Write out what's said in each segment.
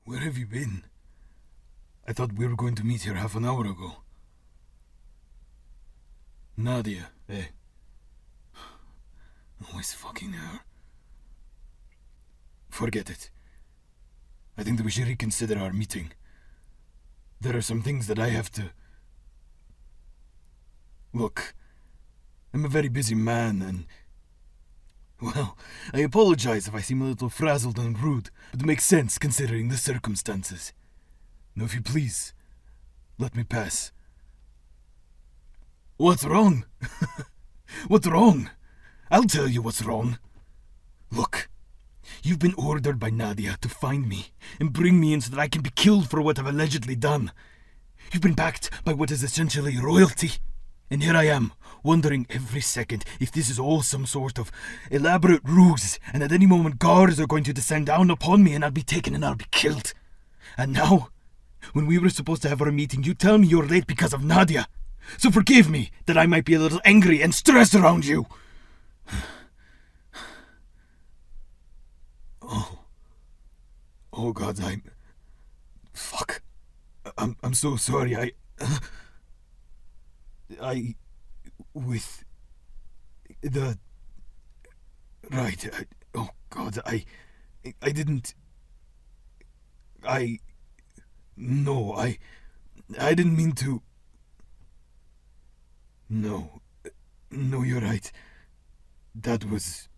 Where have you been? I thought we were going to meet here half an hour ago. Nadia, eh? Always fucking her. Forget it. I think that we should reconsider our meeting. There are some things that I have to... Look, I'm a very busy man and... Well, I apologize if I seem a little frazzled and rude, but it makes sense considering the circumstances. Now, if you please, let me pass. What's wrong? What's wrong? I'll tell you what's wrong. Look, you've been ordered by Nadia to find me and bring me in so that I can be killed for what I've allegedly done. You've been backed by what is essentially royalty. And here I am, wondering every second if this is all some sort of elaborate ruse, and at any moment guards are going to descend down upon me and I'll be taken and I'll be killed. And now, when we were supposed to have our meeting, you tell me you're late because of Nadia. So forgive me that I might be a little angry and stressed around you. Oh God, fuck. I'm so sorry. With the... Right, oh God, I didn't... No, I didn't mean to... No, you're right. That was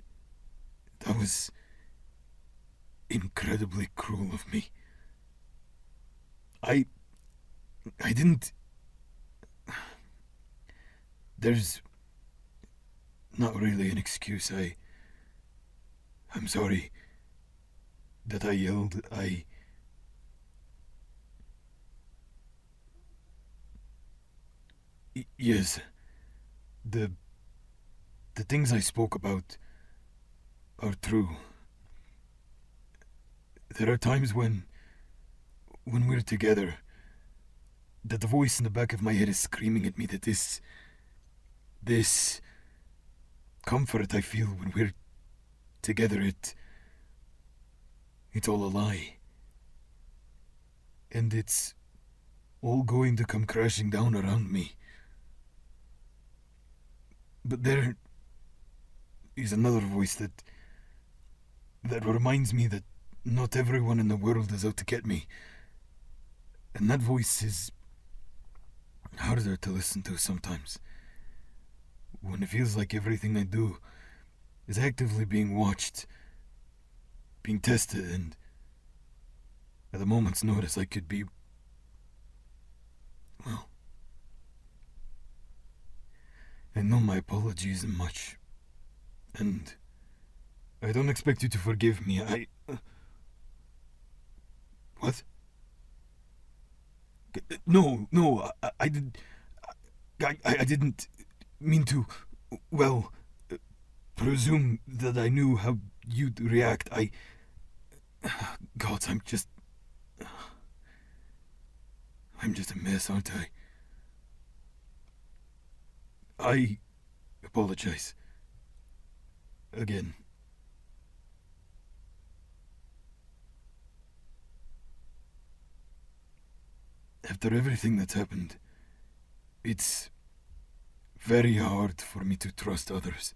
incredibly cruel of me. I didn't... There's not really an excuse. I'm sorry that I yelled. Yes, the things I spoke about are true. There are times when we're together that the voice in the back of my head is screaming at me that this comfort I feel when we're together, it's all a lie. And it's all going to come crashing down around me. But there is another voice that reminds me that not everyone in the world is out to get me. And that voice is harder to listen to sometimes. When it feels like everything I do is actively being watched, being tested, and at a moment's notice I could be... Well, I know my apology isn't much, and I don't expect you to forgive me. What? No, I didn't mean to, well, presume that I knew how you'd react. God, I'm just a mess, aren't I? I apologize. Again. After everything that's happened, it's very hard for me to trust others.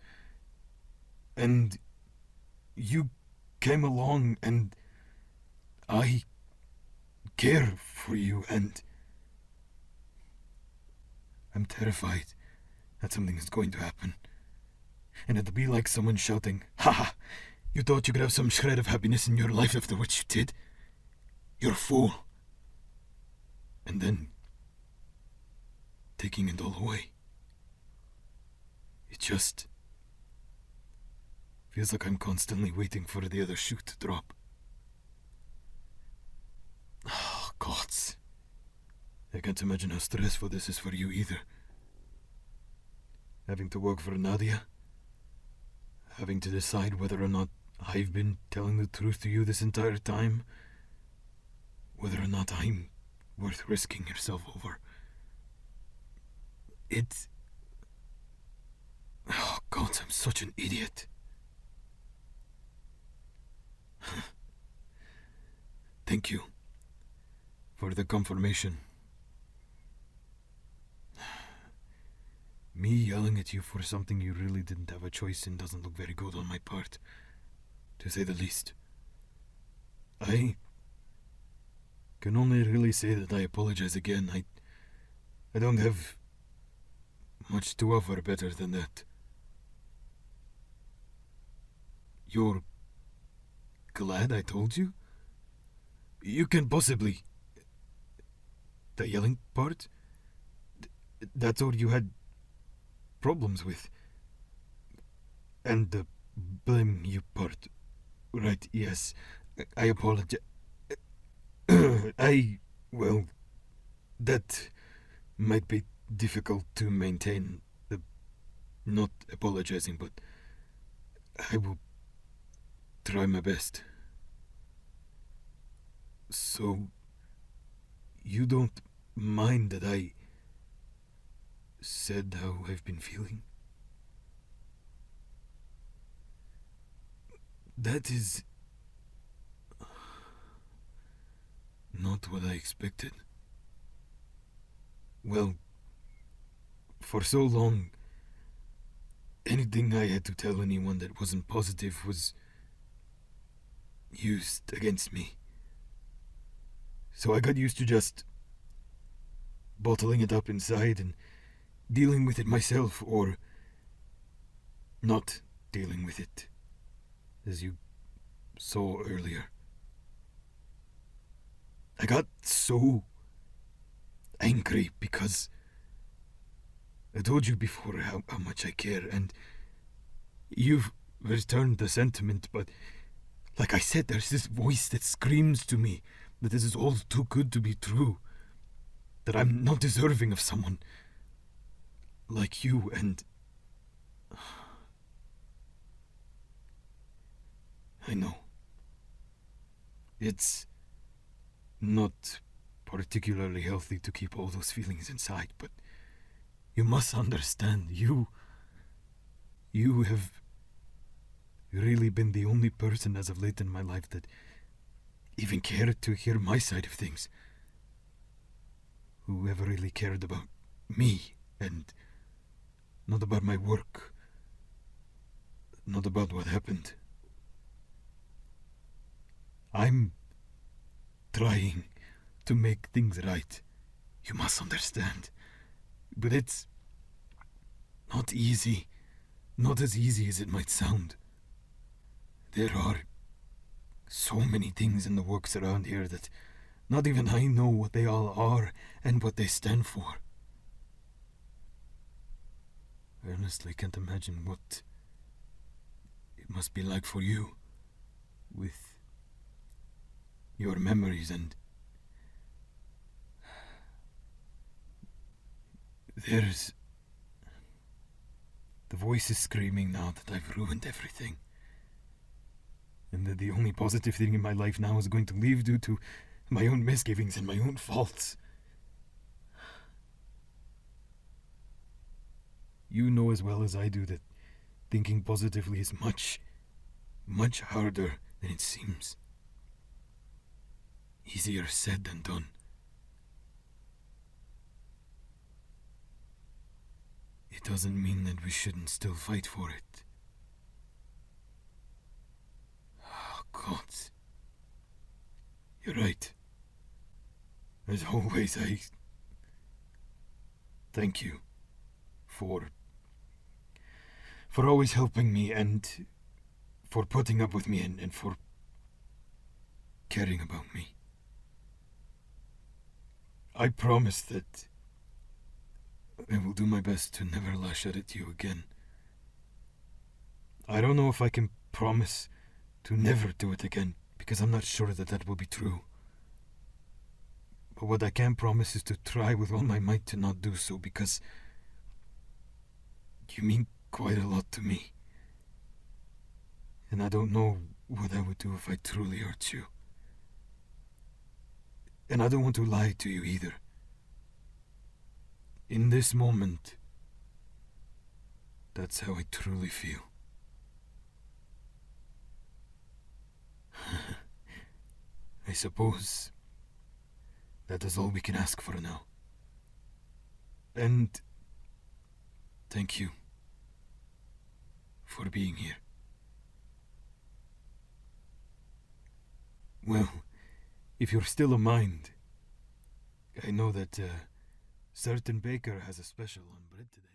And you came along and I care for you and I'm terrified that something is going to happen. And it'll be like someone shouting, "Ha! You thought you could have some shred of happiness in your life after what you did? You're a fool." And then taking it all away. It just feels like I'm constantly waiting for the other shoe to drop. Oh, gods. I can't imagine how stressful this is for you either. Having to work for Nadia. Having to decide whether or not I've been telling the truth to you this entire time. Whether or not I'm worth risking yourself over. Oh, God, I'm such an idiot. Thank you for the confirmation. Me yelling at you for something you really didn't have a choice in doesn't look very good on my part, to say the least. I can only really say that I apologize again. I don't have much to offer better than that. You're glad I told you? You can possibly... The yelling part? That's all you had problems with. And the blaming you part. Right, yes. I apologize. Well, that might be difficult to maintain, not apologizing, but I will try my best. So, you don't mind that I said how I've been feeling? That is not what I expected. Well, for so long, anything I had to tell anyone that wasn't positive was used against me. So I got used to just bottling it up inside and dealing with it myself, or not dealing with it, as you saw earlier. I got so angry because I told you before how much I care, and you've returned the sentiment, but like I said, there's this voice that screams to me that this is all too good to be true, that I'm not deserving of someone like you, and I know it's not particularly healthy to keep all those feelings inside, but you must understand, you have really been the only person as of late in my life that even cared to hear my side of things. Who ever really cared about me, and not about my work, not about what happened. I'm trying to make things right. You must understand. But it's not easy. Not as easy as it might sound. There are so many things in the works around here that not even I know what they all are and what they stand for. I honestly can't imagine what it must be like for you, with your memories, and there's the voice is screaming now that I've ruined everything, and that the only positive thing in my life now is going to leave due to my own misgivings and my own faults. You know as well as I do that thinking positively is much, much harder than it seems. Easier said than done. It doesn't mean that we shouldn't still fight for it. Oh, God. You're right. As always, I thank you for always helping me, and for putting up with me, and for caring about me. I promise that I will do my best to never lash out at you again. I don't know if I can promise to never do it again, because I'm not sure that that will be true. But what I can promise is to try with all my might to not do so, because you mean quite a lot to me. And I don't know what I would do if I truly hurt you. And I don't want to lie to you either. In this moment, that's how I truly feel. I suppose That is all we can ask for now. And thank you for being here. Well, if you're still of mind, I know that certain baker has a special on bread today.